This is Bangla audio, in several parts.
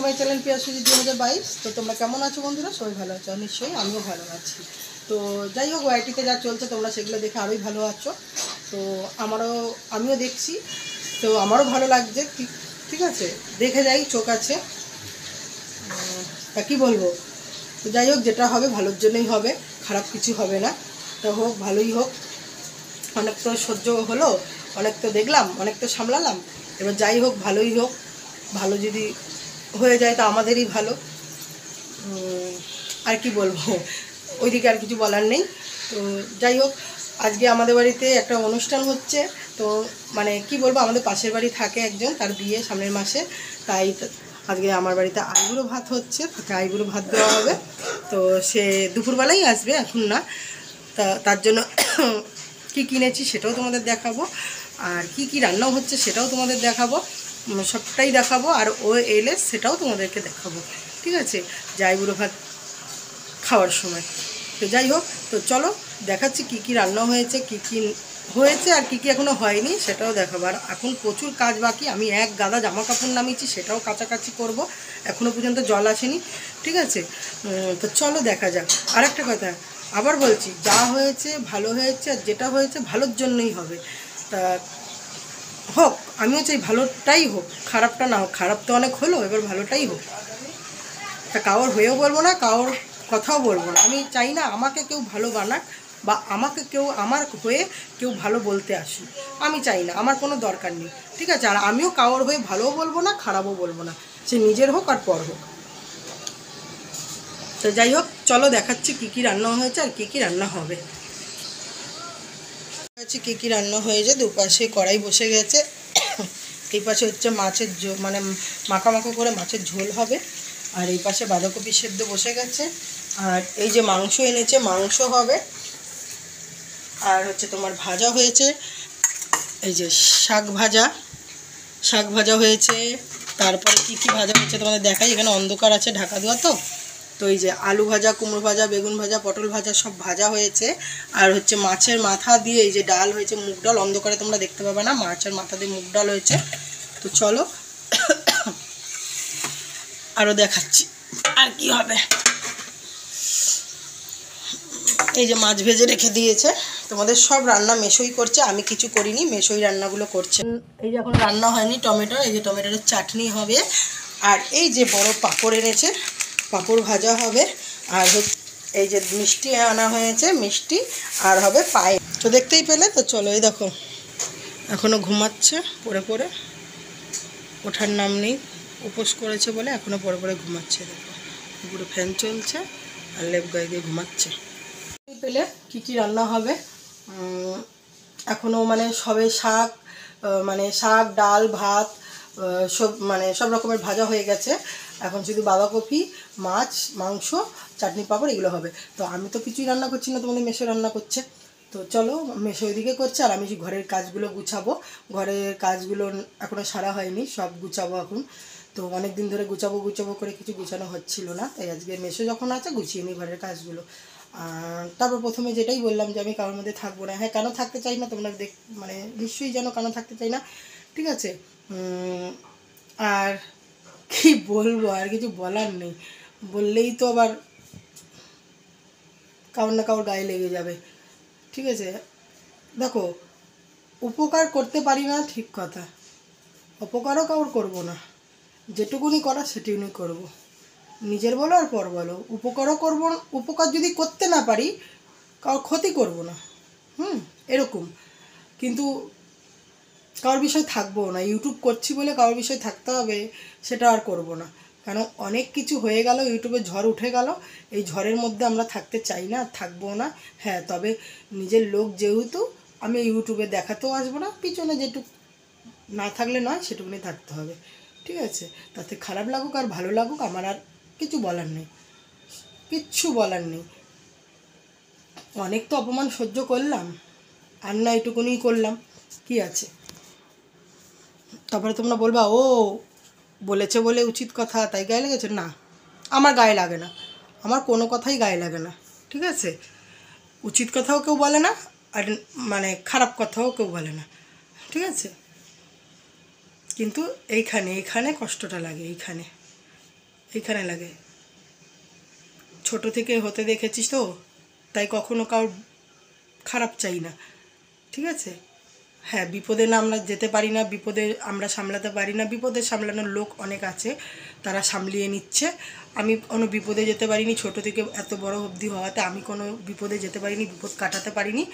To my channel পিয়াসুজি 2022। তো তোমরা কেমন আছো বন্ধুরা? সবাই ভালো আছো নিশ্চয়ই, আমিও ভালো আছি। তো যাই হোক, ওয়াইটিতে যা চলছে তোমরা সেগুলো দেখে আরোই ভালো আছো। তো আমিও দেখছি, তো আমারও ভালো লাগছে। ঠিক আছে, দেখে যাই, চোখ আছে। তা কী বলবো, তো যাই হোক, যেটা হবে ভালোর জন্যই হবে, খারাপ কিছু হবে না। তো হোক, ভালোই হোক। অনেক তো সহ্য হলো, অনেক তো দেখলাম, অনেক তো সামলালাম। এবার যাই হোক, ভালোই হোক। ভালো যদি হয়ে যায় তো আমাদেরই ভালো। আর কি বলবো, ওইদিকে আর কিছু বলার নেই। তো যাই হোক, আজকে আমাদের বাড়িতে একটা অনুষ্ঠান হচ্ছে। তো মানে কি বলবো, আমাদের পাশের বাড়ি থাকে একজন, তার বিয়ে সামনের মাসে। তাই আজকে আমার বাড়িতে আইবুড়ো ভাত হচ্ছে, তাকে আইবুড়ো ভাত দেওয়া হবে। তো সে দুপুরবেলাই আসবে, এখন না। তার জন্য কি কিনেছি সেটাও তোমাদের দেখাবো, আর কি কি রান্নাও হচ্ছে সেটাও তোমাদের দেখাবো, সবটাই দেখাবো। আর ও এলে সেটাও তোমাদেরকে দেখাবো, ঠিক আছে, যাই বুড়ো ভাত খাওয়ার সময়। তো যাই হোক, তো চলো দেখাচ্ছি কি কি রান্না হয়েছে, কি কি হয়েছে আর কি কি এখনও হয়নি সেটাও দেখাবো। আর এখন প্রচুর কাজ বাকি, আমি এক গাদা জামা কাপড় নামিয়েছি, সেটাও কাচাকাচি করব, এখনও পর্যন্ত জল আসেনি, ঠিক আছে। তো চলো দেখা যাক। আর একটা কথা আবার বলছি, যা হয়েছে ভালো হয়েছে, আর যেটা হয়েছে ভালোর জন্যই হবে। তা হোক, আমিও চাই ভালোটাই হোক, খারাপটা না হোক। খারাপ তো অনেক হলো, এবার ভালোটাই হোক। তা কারোর হয়েও বলবো না, কারোর কথাও বলবো না। আমি চাই না আমাকে কেউ ভালো বানাক, বা আমাকে কেউ আমার হয়ে কেউ ভালো বলতে আসুক। আমি চাই না, আমার কোনো দরকার নেই, ঠিক আছে। আর আমিও কারোর হয়ে ভালোও বলবো না, খারাপও বলবো না, সে নিজের হোক আর পর হোক। তো যাই হোক, চলো দেখাচ্ছি কী কী রান্না হয়েছে আর কী কী রান্না হবে। কী কী রান্না হয়েছে, দুপাশে কড়াই বসে গেছে। এই পাশে হচ্ছে মাছের ঝোল, মানে মাখা মাখা করে মাছের ঝোল হবে। আর এই পাশে বাঁধাকপি সেদ্ধ বসে গেছে। আর এই যে মাংস এনেছে, মাংস হবে। আর হচ্ছে তোমার ভাজা হয়েছে, এই যে শাক ভাজা হয়েছে। তারপরে কি কি ভাজা হয়েছে তোমাদের দেখাই, এখানে অন্ধকার আছে, ঢাকা দেওয়া তো। তো এই যে আলু ভাজা, কুমড়ো ভাজা, বেগুন ভাজা, পটল ভাজা, সব ভাজা হয়েছে। আর হচ্ছে মাছের মাথা দিয়ে এই যে ডাল হয়েছে, মুগ ডাল। অন্ধকারে তোমরা দেখতে পাবে না, মাছের মাথা দিয়ে মুগ ডাল হয়েছে। তো চলো আরও দেখাচ্ছি আর কি হবে। এই যে মাছ ভেজে রেখে দিয়েছে। তোমাদের সব রান্না মেশোই করছে, আমি কিছু করিনি, মেশোই রান্নাগুলো করছে। এই যে এখন রান্না হয়নি টমেটো, এই যে টমেটোর চাটনি হবে। আর এই যে বড় পাঁপড় এনেছে, পাঁপড় ভাজা হবে। আর এই যে মিষ্টি আনা হয়েছে, মিষ্টি। আর হবে পায়ে। তো দেখতেই পেলে তো, চলো। এই দেখো এখনও ঘুমাচ্ছে পড়ে পড়ে, ওঠার নাম নেই। উপোস করেছে বলে এখনও পড়ে পড়ে ঘুমাচ্ছে। দেখো পুরো ফ্যান চলছে আর লেপ গায়ে দিয়ে ঘুমাচ্ছে। পেলে কি কি রান্না হবে এখনও, মানে সবে শাক, মানে শাক, ডাল, ভাত, সব রকমের ভাজা হয়ে গেছে। এখন শুধু বাঁধাকপি, মাছ, মাংস, চাটনি, পাঁপড় এগুলো হবে। তো আমি তো কিছুই রান্না করছি না, তোমাদের মেশো রান্না করছে। তো চলো, মেশো ওইদিকে করছে আর আমি ঘরের কাজগুলো গুছাবো। ঘরের কাজগুলো এখনও সারা হয়নি, সব গুছাবো এখন। তো অনেক দিন ধরে গুছাবো করে কিছু গুছানো হচ্ছিল না, তাই আজকে মেশো যখন আছে গুছিয়ে নিই ঘরের কাজগুলো। তারপর প্রথমে যেটাই বললাম যে আমি কারোর মধ্যে থাকবো না। হ্যাঁ, কেন থাকতে চাই না তোমরা মানে নিশ্চয়ই যেন কেন থাকতে চাই না, ঠিক আছে। আর কি বলবো, আর কিছু বলার নেই। বললেই তো আবার কারোর না কারোর গায়ে লেগে যাবে, ঠিক আছে। দেখো, উপকার করতে পারি না ঠিক কথা, অপকারও কারোর করবো না। যেটুকুনি করা সেটুকুনি করবো, নিজের বলো আর পর বলো। উপকারও করবো, উপকার যদি করতে না পারি কারোর ক্ষতি করবো না, এরকম। কিন্তু কারোর বিষয় থাকবো না, ইউটিউব করছি বলে কারোর বিষয় থাকতে হবে সেটা আর করবো না। কারণ অনেক কিছু হয়ে গেল, ইউটিউবে ঝড় উঠে গেল। এই ঝড়ের মধ্যে আমরা থাকতে চাই না, থাকবো না। হ্যাঁ, তবে নিজের লোক যেহেতু, আমি ইউটিউবে দেখাতেও আসবো না, পিছনে যেটুকু না থাকলে নয় সেটুকুনি থাকতে হবে, ঠিক আছে। তাতে খারাপ লাগুক আর ভালো লাগুক, আমার আর কিছু বলার নেই, কিচ্ছু বলার নেই। অনেক তো অপমান সহ্য করলাম, আর না এটুকুনি করলাম, কি আছে। তারপরে তোমরা বলবা ও বলেছে বলে উচিত কথা তাই গায়ে লেগেছে। না, আমার গায়ে লাগে না, আমার কোনো কথাই গায়ে লাগে না, ঠিক আছে। উচিত কথাও কেউ বলে না, আর মানে খারাপ কথাও কেউ বলে না, ঠিক আছে। কিন্তু এইখানে কষ্টটা লাগে, এইখানে এইখানে লাগে। ছোট থেকে হতে দেখেছিস তো, তাই কখনো কারোর খারাপ চাই না, ঠিক আছে? হ্যাঁ, বিপদে না আমরা যেতে পারি না, বিপদে আমরা সামলাতে পারি না, বিপদে সামলানোর লোক অনেক আছে, তারা সামলিয়ে নিচ্ছে। আমি কোনো বিপদে যেতে পারিনি, ছোট থেকে এত বড় অবধি হওয়াতে আমি কোনো বিপদে যেতে পারিনি, বিপদ কাটাতে পারিনি।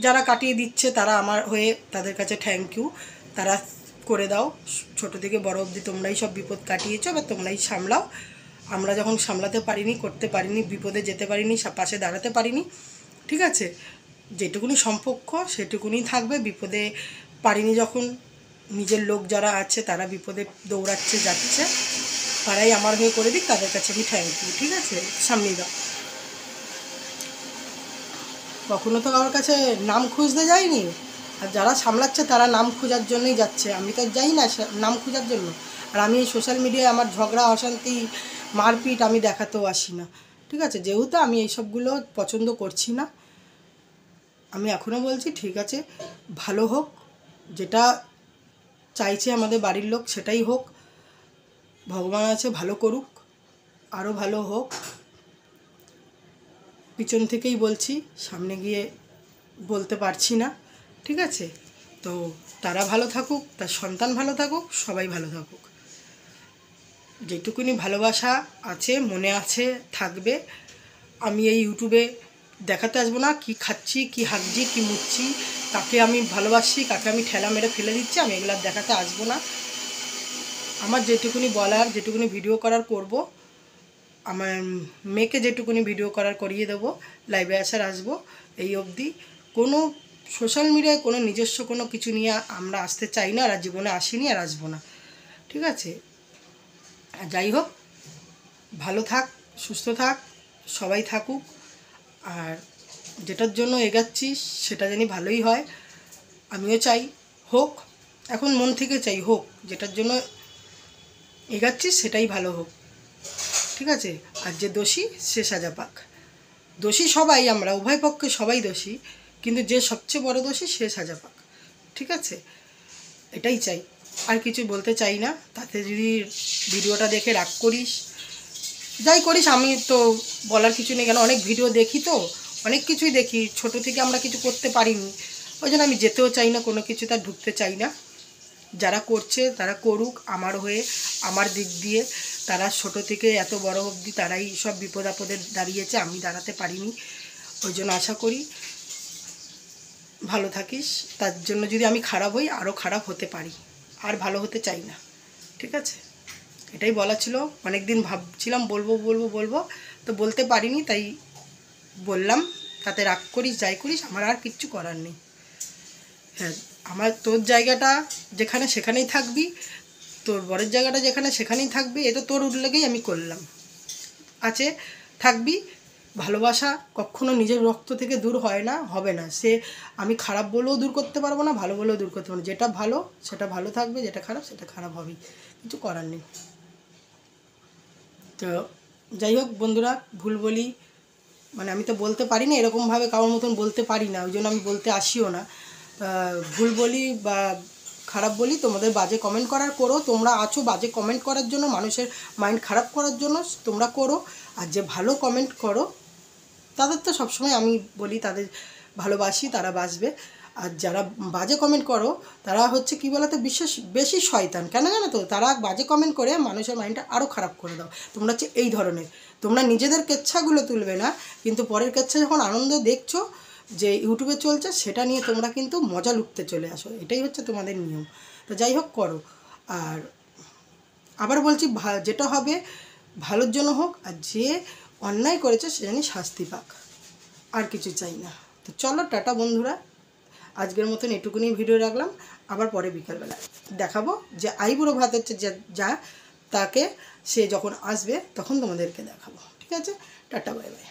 যারা কাটিয়ে দিচ্ছে তারা আমার হয়ে, তাদের কাছে থ্যাংক ইউ। তারা করে দাও, ছোট থেকে বড় অবধি তোমরাই সব বিপদ কাটিয়েছো বা তোমরাই সামলাও। আমরা যখন সামলাতে পারিনি, করতে পারিনি, বিপদে যেতে পারিনি, পাশে দাঁড়াতে পারিনি, ঠিক আছে? যেটুকুনি সম্পর্ক সেটুকুনি থাকবে। বিপদে পারিনি যখন, নিজের লোক যারা আছে তারা বিপদে দৌড়াচ্ছে যাচ্ছে, তারাই আমার হয়ে করে দিক, তাদের কাছে আমি থ্যাংক ইউ, ঠিক আছে? সামনেই দাও। কখনো তো আমার কাছে নাম খুঁজতে যায়নি, আর যারা সামলাচ্ছে তারা নাম খোঁজার জন্যই যাচ্ছে, আমি তো যাই না নাম খোঁজার জন্য। আর আমি এই সোশ্যাল মিডিয়ায় আমার ঝগড়া অশান্তি মারপিট আমি দেখাতেও আসি না, ঠিক আছে? যেহেতু আমি এইসবগুলো পছন্দ করছি না, আমি এখনও বলছি ঠিক আছে, ভালো হোক, যেটা চাইছে আমাদের বাড়ির লোক সেটাই হোক, ভগবান আছে ভালো করুক, আরও ভালো হোক। পিছন থেকেই বলছি, সামনে গিয়ে বলতে পারছি না, ঠিক আছে? তো তারা ভালো থাকুক, তার সন্তান ভালো থাকুক, সবাই ভালো থাকুক। যেটুকুনি ভালোবাসা আছে, মনে আছে, থাকবে। আমি এই ইউটিউবে দেখাতে আসবো না কি খাচ্ছি, কি হাঁকছি, কি মুচ্ছি, কাকে আমি ভালোবাসি, কাকে আমি ঠেলা মেরে ফেলে দিচ্ছি, আমি এগুলো দেখাতে আসবো না। আমার যেটুকুনি বলার, যেটুকুনি ভিডিও করার করব, আমার মেয়েকে যেটুকুনি ভিডিও করার করিয়ে দেবো, লাইভে আসার আসবো, এই অবধি। কোনো সোশ্যাল মিডিয়ায় কোনো নিজস্ব কোনো কিছু নিয়ে আমরা আসতে চাই না, আর জীবনে আসিনি, আর আসবো না, ঠিক আছে? যাই হোক, ভালো থাক, সুস্থ থাক, সবাই থাকুক, আর যেটার জন্য এগাচ্ছি সেটা জানি ভালোই হয়, আমিও চাই হোক, এখন মন থেকে চাই হোক, যেটার জন্য এগাচ্ছি সেটাই ভালো হোক, ঠিক আছে? আর যে দোষী সে সাজা পাক। দোষী সবাই, আমরা উভয় পক্ষে সবাই দোষী, কিন্তু যে সবচেয়ে বড় দোষী সে সাজা পাক, ঠিক আছে? এটাই চাই, আর কিছু বলতে চাই না। তাতে যদি ভিডিওটা দেখে রাগ করিস, যাই করিস, আমি তো বলার কিছু নেই, কেন অনেক ভিডিও দেখি তো, অনেক কিছুই দেখি, ছোট থেকে আমরা কিছু করতে পারিনি, ওই জন্য আমি যেতেও চাই না, কোনো কিছু তার ঢুকতে চাই না। যারা করছে তারা করুক, আমার হয়ে, আমার দিক দিয়ে। তারা ছোট থেকে এত বড় অবধি তারাই সব বিপদ আপদে দাঁড়িয়েছে, আমি দাঁড়াতে পারিনি, ওই জন্য আশা করি ভালো থাকিস। তার জন্য যদি আমি খারাপ হই, আরও খারাপ হতে পারি, আর ভালো হতে চাই না, ঠিক আছে? এটাই বলা ছিল। অনেক দিন ভাবছিলাম বলবো বলবো বলবো, তো বলতে পারিনি, তাই বললাম। তাতে রাগ করিস, যাই করিস, আমার আর কিচ্ছু করার নেই। হ্যাঁ, আমার তোর জায়গাটা যেখানে সেখানেই থাকবি, তোর বরের জায়গাটা যেখানে সেখানেই থাকবি, এটা তোর উল্লেখেই আমি করলাম, আছে, থাকবি। ভালোবাসা কখনো নিজের রক্ত থেকে দূর হয় না, হবে না। সে আমি খারাপ বলেও দূর করতে পারবো না, ভালো বলেও দূর করতে পারবো না। যেটা ভালো সেটা ভালো থাকবে, যেটা খারাপ সেটা খারাপ হবেই, কিছু করার নেই। তো যাই হোক বন্ধুরা, ভুল বলি মানে আমি তো বলতে পারি না, এরকমভাবে কারোর মতন বলতে পারি না, ওই জন্য আমি বলতে আসিও না। ভুল বলি বা খারাপ বলি, তোমাদের বাজে কমেন্ট করার করো, তোমরা আছো বাজে কমেন্ট করার জন্য, মানুষের মাইন্ড খারাপ করার জন্য, তোমরা করো। আর যে ভালো কমেন্ট করো তাদের তো সবসময় আমি বলি তাদের ভালোবাসি, তারা বাসবে। আর যারা বাজে কমেন্ট করো তারা হচ্ছে কী বলতো, বিশেষ বেশি শয়তান। কেন জানো তো? তারা বাজে কমেন্ট করে মানুষের মাইন্ডটা আরও খারাপ করে দাও। তোমরা হচ্ছে এই ধরনের, তোমরা নিজেদের কেচ্ছাগুলো তুলবে না, কিন্তু পরের কেচ্ছা যখন আনন্দ দেখছো যে ইউটিউবে চলছে, সেটা নিয়ে তোমরা কিন্তু মজা লুটতে চলে আসো, এটাই হচ্ছে তোমাদের নিয়ম। তো যাই হোক, করো। আর আবার বলছি, যেটা হবে ভালোর জন্য হোক, আর যে অন্যায় করেছে সে জানি শাস্তি পাক, আর কিছু চাই না। তো চলো, টাটা বন্ধুরা, আজকের মতন এটুকুনি ভিডিও রাখলাম। আবার পরে বিকালবেলা দেখাবো যে আইবুড়ো ভাত হচ্ছে যা তাকে, সে যখন আসবে তখন তোমাদেরকে দেখাবো, ঠিক আছে? Tata, bye bye.